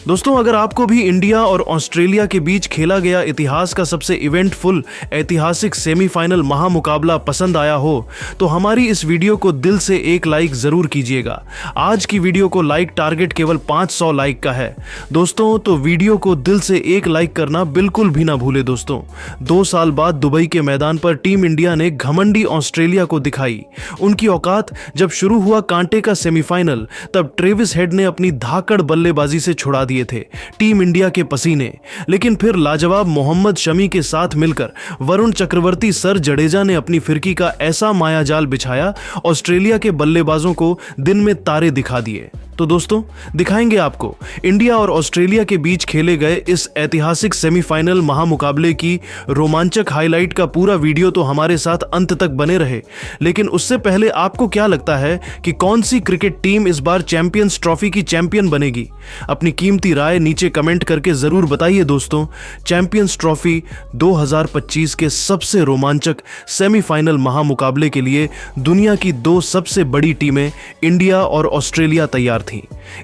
दोस्तों, अगर आपको भी इंडिया और ऑस्ट्रेलिया के बीच खेला गया इतिहास का सबसे इवेंटफुल ऐतिहासिक सेमीफाइनल महामुकाबला पसंद आया हो तो हमारी इस वीडियो को दिल से एक लाइक जरूर कीजिएगा। आज की वीडियो को लाइक टारगेट केवल 500 लाइक का है दोस्तों, तो वीडियो को दिल से एक लाइक करना बिल्कुल भी ना भूले दोस्तों। 2 साल बाद दुबई के मैदान पर टीम इंडिया ने घमंडी ऑस्ट्रेलिया को दिखाई उनकी औकात। जब शुरू हुआ कांटे का सेमीफाइनल तब ट्रेविस हेड ने अपनी धाकड़ बल्लेबाजी से छुड़ा दिए थे टीम इंडिया के पसीने, लेकिन फिर लाजवाब मोहम्मद शमी के साथ मिलकर वरुण चक्रवर्ती सर जडेजा ने अपनी फिरकी का ऐसा मायाजाल बिछाया, ऑस्ट्रेलिया के बल्लेबाजों को दिन में तारे दिखा दिए। तो दोस्तों, दिखाएंगे आपको इंडिया और ऑस्ट्रेलिया के बीच खेले गए इस ऐतिहासिक सेमीफाइनल महामुकाबले की रोमांचक हाईलाइट का पूरा वीडियो, तो हमारे साथ अंत तक बने रहे। लेकिन उससे पहले आपको क्या लगता है कि कौन सी क्रिकेट टीम इस बार चैंपियंस ट्रॉफी की चैंपियन बनेगी? अपनी कीमती राय नीचे कमेंट करके जरूर बताइए दोस्तों। चैंपियंस ट्रॉफी 2025 के सबसे रोमांचक सेमीफाइनल महामुकाबले के लिए दुनिया की 2 सबसे बड़ी टीमें इंडिया और ऑस्ट्रेलिया तैयार थी।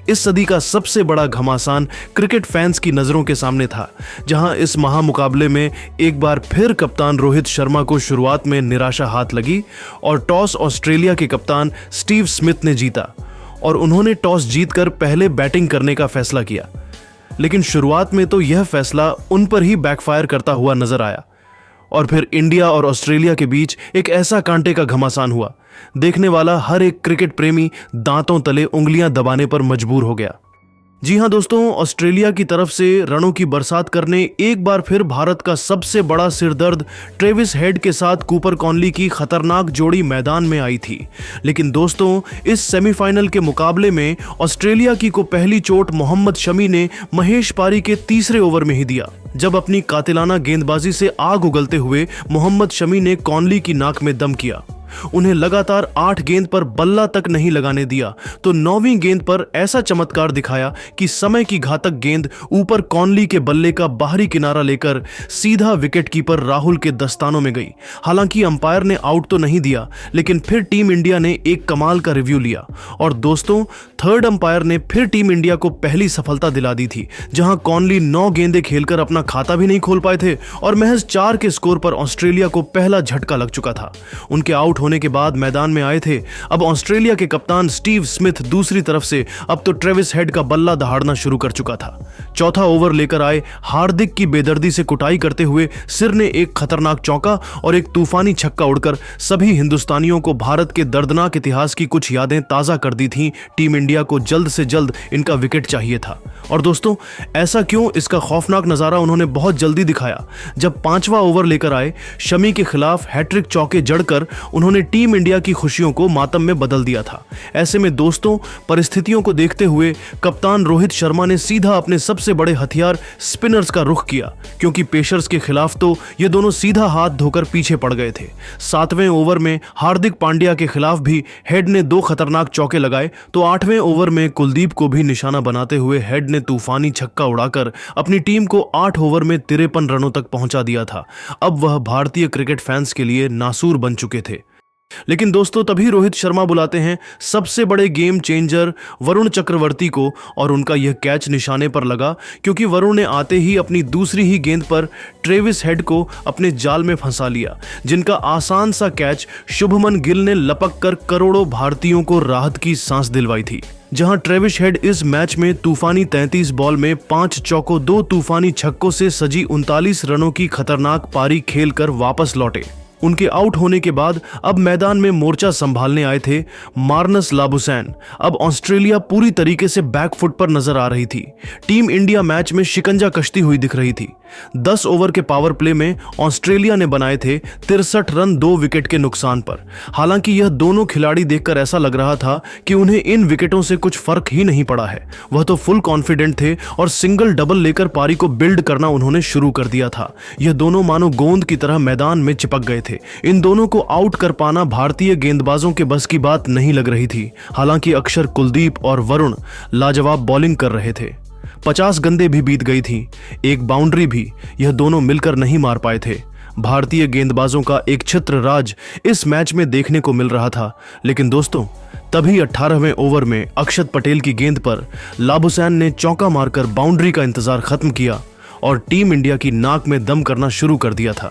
इस सदी का सबसे बड़ा घमासान क्रिकेट फैंस की नजरों के सामने था, जहां इस महामुकाबले में एक बार फिर कप्तान रोहित शर्मा को शुरुआत में निराशा हाथ लगी और टॉस ऑस्ट्रेलिया के कप्तान स्टीव स्मिथ ने जीता और उन्होंने टॉस जीतकर पहले बैटिंग करने का फैसला किया। लेकिन शुरुआत में तो यह फैसला उन पर ही बैकफायर करता हुआ नजर आया और फिर इंडिया और ऑस्ट्रेलिया के बीच एक ऐसा कांटे का घमासान हुआ, देखने वाला हर एक क्रिकेट प्रेमी दांतों तले उंगलियां दबाने पर मजबूर हो गया। जी हां दोस्तों, ऑस्ट्रेलिया की तरफ से रणों की बरसात करने एक बार फिर भारत का सबसे बड़ा सिरदर्द ट्रेविस हेड के साथ कूपर कॉनली की खतरनाक जोड़ी मैदान में आई थी। लेकिन दोस्तों, इस सेमीफाइनल के मुकाबले में ऑस्ट्रेलिया की को पहली चोट मोहम्मद शमी ने महेश पारी के तीसरे ओवर में ही दिया, जब अपनी कातिलाना गेंदबाजी से आग उगलते हुए मोहम्मद शमी ने कॉनली की नाक में दम किया। उन्हें लगातार 8 गेंद पर बल्ला तक नहीं लगाने दिया, तो 9वीं गेंद पर ऐसा चमत्कार दिखाया कि समय की घातक गेंद ऊपर कॉनली के बल्ले का बाहरी किनारा लेकर सीधा विकेटकीपर राहुल के दस्तानों में गई। हालांकि अंपायर ने आउट तो नहीं दिया, लेकिन फिर टीम इंडिया ने एक कमाल का रिव्यू लिया और दोस्तों, थर्ड अंपायर ने फिर टीम इंडिया को पहली सफलता दिला दी थी, जहां कॉनली 9 गेंदें खेलकर अपना खाता भी नहीं खोल पाए थे और महज 4 के स्कोर पर ऑस्ट्रेलिया को पहला झटका लग चुका था। उनके आउट होने के बाद मैदान में आए थे अब ऑस्ट्रेलिया के कप्तान स्टीव स्मिथ। दूसरी तरफ से अब तो ट्रेविस हेड का बल्ला दहाड़ना शुरू कर चुका था। चौथा ओवर लेकर आए हार्दिक की बेदर्दी से कुटाई करते हुए सिर ने एक खतरनाक चौका और एक तूफानी छक्का उड़कर सभी हिंदुस्तानियों को भारत के दर्दनाक इतिहास की कुछ यादें ताजा कर दी थीं। टीम इंडिया को जल्द से जल्द इनका विकेट चाहिए था और दोस्तों, ऐसा क्यों, इसका खौफनाक नजारा उन्होंने बहुत जल्दी दिखाया जब 5वां ओवर लेकर आए शमी के खिलाफ हैट्रिक चौके जड़कर उन्होंने टीम इंडिया की खुशियों को मातम में बदल दिया था। ऐसे में दोस्तों, परिस्थितियों को देखते हुए कप्तान रोहित शर्मा ने सीधा अपने सबसे बड़े हथियार स्पिनर्स का रुख किया, क्योंकि पेसर्स के खिलाफ तो ये दोनों सीधा हाथ धोकर पीछे पड़ गए थे। 7वें ओवर में हार्दिक पांड्या के खिलाफ भी हेड ने 2 खतरनाक चौके लगाए, तो 8वें ओवर में कुलदीप को भी निशाना बनाते हुए हेड ने तूफानी छक्का उड़ाकर अपनी टीम को 8 ओवर में 53 रनों तक पहुंचा दिया था। अब वह भारतीय क्रिकेट फैंस के लिए नासूर बन चुके थे। लेकिन दोस्तों, तभी रोहित शर्मा बुलाते हैं सबसे बड़े गेम चेंजर वरुण चक्रवर्ती को और उनका यह कैच निशाने पर लगा, क्योंकि वरुण ने आते ही अपनी दूसरी ही गेंद पर ट्रेविस हेड को अपने जाल में फंसा लिया, जिनका आसान सा कैच शुभमन गिल ने लपक कर करोड़ों भारतीयों को राहत की सांस दिलवाई थी। जहां ट्रेविस हेड इस मैच में तूफानी 33 बॉल में 5 चौकों 2 तूफानी छक्कों से सजी 39 रनों की खतरनाक पारी खेलकर वापस लौटे। उनके आउट होने के बाद अब मैदान में मोर्चा संभालने आए थे मार्नस लाबुसैन। अब ऑस्ट्रेलिया पूरी तरीके से बैकफुट पर नजर आ रही थी। टीम इंडिया मैच में शिकंजा कसती हुई दिख रही थी। 10 ओवर के पावर प्ले में ऑस्ट्रेलिया ने बनाए थे 63 रन 2 विकेट के नुकसान पर। हालांकि यह दोनों खिलाड़ी देखकर ऐसा लग रहा था कि उन्हें इन विकेटों से कुछ फर्क ही नहीं पड़ा है। वह तो फुल कॉन्फिडेंट थे और सिंगल डबल लेकर पारी को बिल्ड करना उन्होंने शुरू कर दिया था। यह दोनों मानो गोंद की तरह मैदान में चिपक गए थे। इन दोनों को आउट कर पाना भारतीय गेंदबाजों के बस की बात नहीं लग रही थी। हालांकि अक्षर, कुलदीप और वरुण लाजवाब बॉलिंग कर रहे थे। 50 गेंदें भी बीत गई थी, एक बाउंड्री भी यह दोनों मिलकर नहीं मार पाए थे। भारतीय गेंदबाजों का एक छत्र राज इस मैच में देखने को मिल रहा था। लेकिन दोस्तों, तभी 18वें ओवर में अक्षत पटेल की गेंद पर लाबुसैन ने चौका मारकर बाउंड्री का इंतजार खत्म किया और टीम इंडिया की नाक में दम करना शुरू कर दिया था।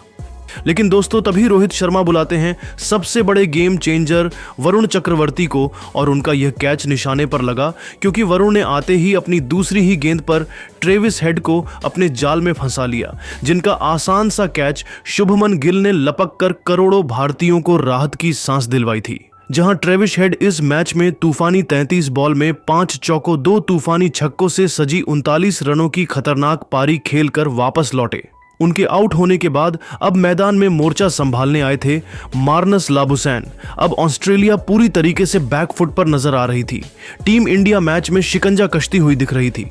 लेकिन दोस्तों तभी रोहित शर्मा बुलाते हैं सबसे बड़े गेम चेंजर वरुण चक्रवर्ती को और उनका यह कैच निशाने पर लगा क्योंकि वरुण ने आते ही अपनी दूसरी ही गेंद पर ट्रेविस हेड को अपने जाल में फंसा लिया, जिनका आसान सा कैच शुभमन गिल ने लपक कर करोड़ों भारतीयों को राहत की सांस दिलवाई थी। जहां ट्रेविस हेड इस मैच में तूफानी 33 बॉल में 5 चौकों 2 तूफानी छक्कों से सजी 39 रनों की खतरनाक पारी खेलकर वापस लौटे। उनके आउट होने के बाद अब मैदान में मोर्चा संभालने आए थे मार्नस लाबुसैन। अब ऑस्ट्रेलिया पूरी तरीके से बैकफुट पर नजर आ रही थी। टीम इंडिया मैच में शिकंजा कसती हुई दिख रही थी।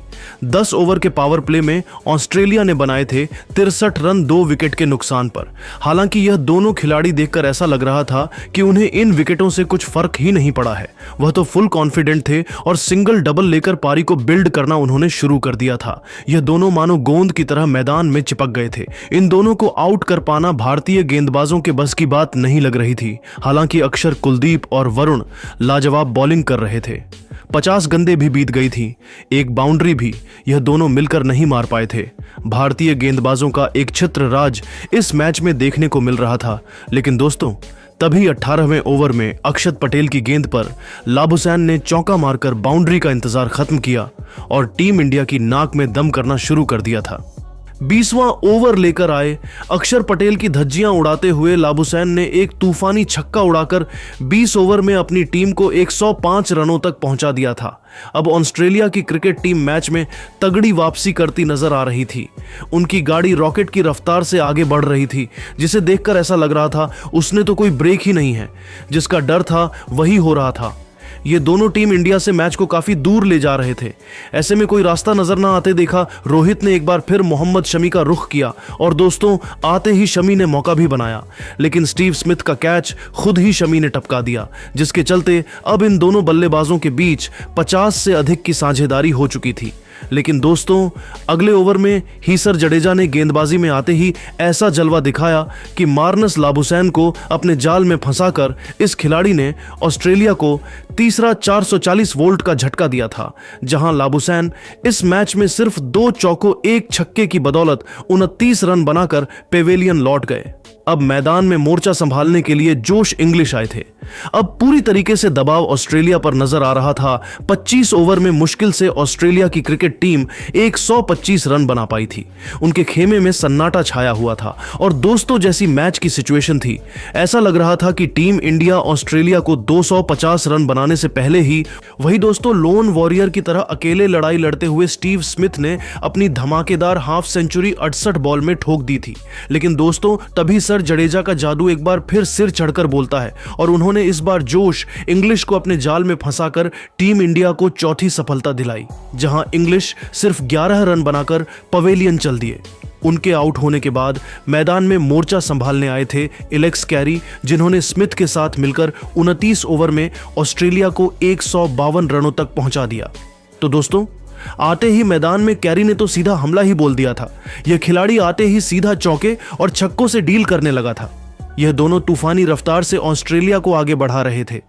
10 ओवर के पावर प्ले में ऑस्ट्रेलिया ने बनाए थे 63 रन 2 विकेट के नुकसान पर। हालांकि यह दोनों खिलाड़ी देखकर ऐसा लग रहा था कि उन्हें इन विकेटों से कुछ फर्क ही नहीं पड़ा है। वह तो फुल कॉन्फिडेंट थे और सिंगल डबल लेकर पारी को बिल्ड करना उन्होंने शुरू कर दिया था। यह दोनों मानो गोंद की तरह मैदान में चिपक गए थे। इन दोनों को आउट कर पाना भारतीय गेंदबाजों के बस की बात नहीं लग रही थी। हालांकि अक्षर, कुलदीप और वरुण लाजवाब बॉलिंग कर रहे थे। 50 गेंदें भी बीत गई थी, एक बाउंड्री भी यह दोनों मिलकर नहीं मार पाए थे। भारतीय गेंदबाजों का एक छित्र राज इस मैच में देखने को मिल रहा था। लेकिन दोस्तों तभी 18वें ओवर में अक्षत पटेल की गेंद पर लाबुसैन ने चौका मारकर बाउंड्री का इंतजार खत्म किया और टीम इंडिया की नाक में दम करना शुरू कर दिया था। 20वां ओवर लेकर आए अक्षर पटेल की धज्जियां उड़ाते हुए लाबुसैन ने एक तूफानी छक्का उड़ाकर 20 ओवर में अपनी टीम को 105 रनों तक पहुंचा दिया था। अब ऑस्ट्रेलिया की क्रिकेट टीम मैच में तगड़ी वापसी करती नजर आ रही थी। उनकी गाड़ी रॉकेट की रफ्तार से आगे बढ़ रही थी, जिसे देखकर ऐसा लग रहा था उसने तो कोई ब्रेक ही नहीं है। जिसका डर था वही हो रहा था। ये दोनों टीम इंडिया से मैच को काफी दूर ले जा रहे थे। ऐसे में कोई रास्ता नजर ना आते देखा रोहित ने एक बार फिर मोहम्मद शमी का रुख किया और दोस्तों आते ही शमी ने मौका भी बनाया, लेकिन स्टीव स्मिथ का कैच खुद ही शमी ने टपका दिया, जिसके चलते अब इन दोनों बल्लेबाजों के बीच 50 से अधिक की साझेदारी हो चुकी थी। लेकिन दोस्तों अगले ओवर में हीसर जडेजा ने गेंदबाजी में आते ही ऐसा जलवा दिखाया कि मार्नस लाबुसैन को अपने जाल में फंसाकर इस खिलाड़ी ने ऑस्ट्रेलिया को तीसरा 440 वोल्ट का झटका दिया था। जहां लाबुसैन इस मैच में सिर्फ 2 चौकों 1 छक्के की बदौलत 29 रन बनाकर पेवेलियन लौट गए। अब मैदान में मोर्चा संभालने के लिए जोश इंग्लिश आए थे। अब पूरी तरीके से दबाव ऑस्ट्रेलिया पर नजर आ रहा था। 25 ओवर में मुश्किल से ऑस्ट्रेलिया की क्रिकेट टीम 125 रन बना पाई थी। उनके खेमे में सन्नाटा छाया हुआ था और दोस्तों जैसी मैच की सिचुएशन थी। ऐसा लग रहा था कि टीम इंडिया ऑस्ट्रेलिया को 250 रन बनाने से पहले ही वही दोस्तों लोन वॉरियर की तरह अकेले लड़ाई लड़ते हुए स्टीव स्मिथ ने अपनी धमाकेदार हाफ सेंचुरी 68 बॉल में ठोक दी थी। लेकिन दोस्तों तभी सर जडेजा का जादू एक बार फिर सिर चढ़कर बोलता है और उन्होंने इस बार जोश इंग्लिश को अपने जाल में फंसाकर टीम इंडिया को चौथी सफलता दिलाई, जहां इंग्लिश सिर्फ 11 रन बनाकर पवेलियन चल दिए। उनके आउट होने के बाद मैदान में मोर्चा संभालने आए थे एलेक्स कैरी, जिन्होंने स्मिथ के साथ मिलकर 29 ओवर में ऑस्ट्रेलिया को 152 रनों तक पहुंचा दिया। तो दोस्तों आते ही मैदान में कैरी ने तो सीधा हमला ही बोल दिया था। यह खिलाड़ी आते ही सीधा चौके और छक्कों से डील करने लगा था। यह दोनों तूफानी रफ्तार से ऑस्ट्रेलिया को आगे बढ़ा रहे थे।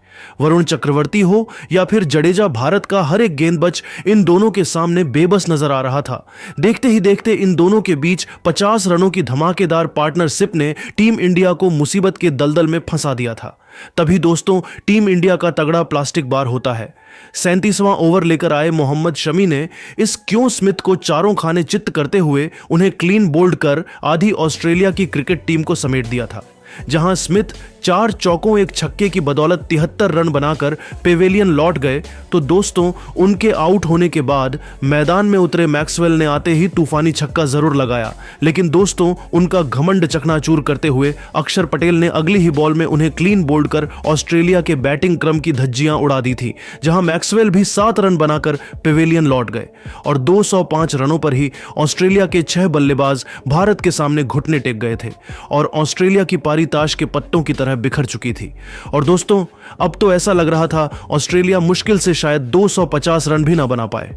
वरुण चक्रवर्ती हो या फिर जडेजा, भारत का हर एक गेंदबाज इन दोनों के सामने बेबस नजर आ रहा था। देखते ही देखते इन दोनों के बीच 50 रनों की धमाकेदार पार्टनरशिप ने टीम इंडिया को मुसीबत के दलदल में फंसा दिया था। तभी दोस्तों टीम इंडिया का तगड़ा प्लास्टिक बार होता है। 37वां ओवर लेकर आए मोहम्मद शमी ने इस क्यों स्मिथ को चारों खाने चित्त करते हुए उन्हें क्लीन बोल्ड कर आधी ऑस्ट्रेलिया की क्रिकेट टीम को समेट दिया था। जहां स्मिथ 4 चौकों 1 छक्के की बदौलत 73 रन बनाकर पेवेलियन लौट गए, तो दोस्तों उनके आउट होने के बाद मैदान में उतरे मैक्सवेल ने आते ही तूफानी छक्का जरूर लगाया, लेकिन दोस्तों उनका घमंड चकनाचूर करते हुए अक्षर पटेल ने अगली ही बॉल में उन्हें क्लीन बोल्ड कर ऑस्ट्रेलिया के बैटिंग क्रम की धज्जियां उड़ा दी थी। जहां मैक्सवेल भी 7 रन बनाकर पेवेलियन लौट गए और 205 रनों पर ही ऑस्ट्रेलिया के 6 बल्लेबाज भारत के सामने घुटने टेक गए थे और ऑस्ट्रेलिया की पारी ताश के पत्तों की तरह बिखर चुकी थी। और दोस्तों अब तो ऐसा लग रहा था ऑस्ट्रेलिया मुश्किल से शायद 250 रन भी ना बना पाए।